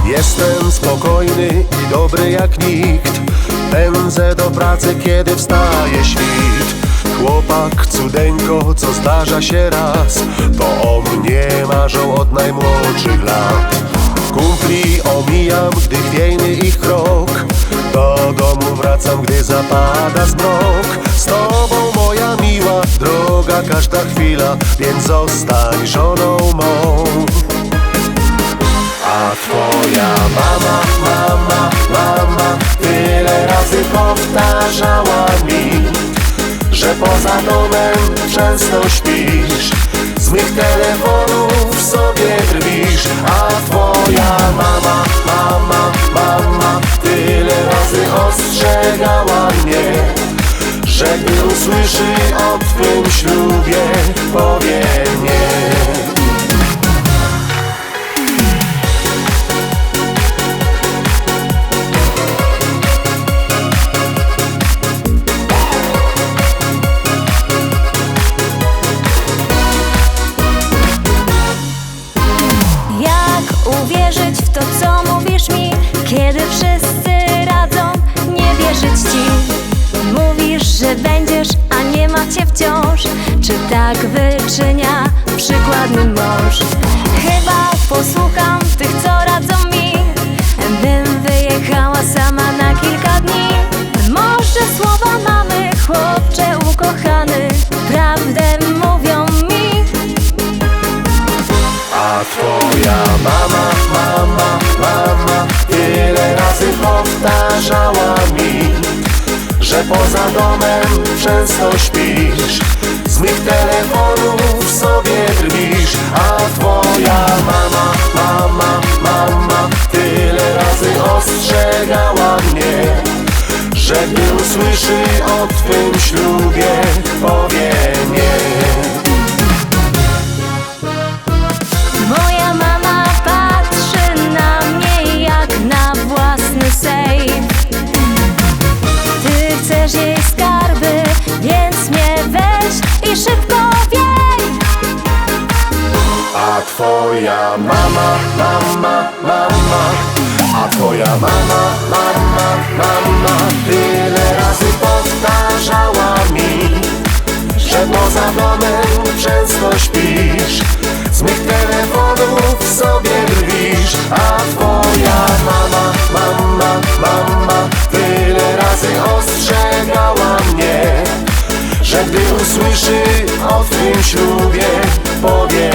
Jestem spokojny i dobry jak nikt. Pędzę do pracy, kiedy wstaje świt. Chłopak cudeńko, co zdarza się raz, to o mnie marzą od najmłodszych lat. Kumpli omijam, gdy chwiejny ich krok. Do domu wracam, gdy zapada zmrok. Z tobą, moja miła, droga każda chwila, więc zostań żoną mą. A twoja mama, mama, mama tyle razy powtarzała mi, że poza domem często śpisz, z mych telefonów sobie drwisz. A twoja mama, mama, mama tyle razy ostrzegała mnie, że gdy usłyszy o twym ślubie, powie nie. Uwierzyć w to, co mówisz mi, kiedy wszyscy radzą nie wierzyć ci. Mówisz, że będziesz, a nie macie wciąż. Czy tak wyczynia przykładny mąż? Chyba posłucham tych, co radzą mi, bym wyjechała sama na kilka dni. Może słowa mamy, chłopcze ukochany, prawdę mówią mi. A twoja mama, mama, mama tyle razy powtarzała mi, że poza domem często śpisz, z mych telefonów sobie drwisz. A twoja mama, mama, mama tyle razy ostrzegała mnie, że gdy usłyszy o twym ślubie, powie nie. Moja mama patrzy na mnie jak na własny sejf. Ty chcesz jej skarby, więc mnie weź i szybko wiej. A twoja mama, mama, mama, a twoja mama, mama, mama tyle razy powtarzała mi, że poza domem często śpisz, z mych telefonów sobie drwisz. A twoja mama, mama, mama tyle razy ostrzegała mnie, że gdy usłyszy o twym ślubie, powie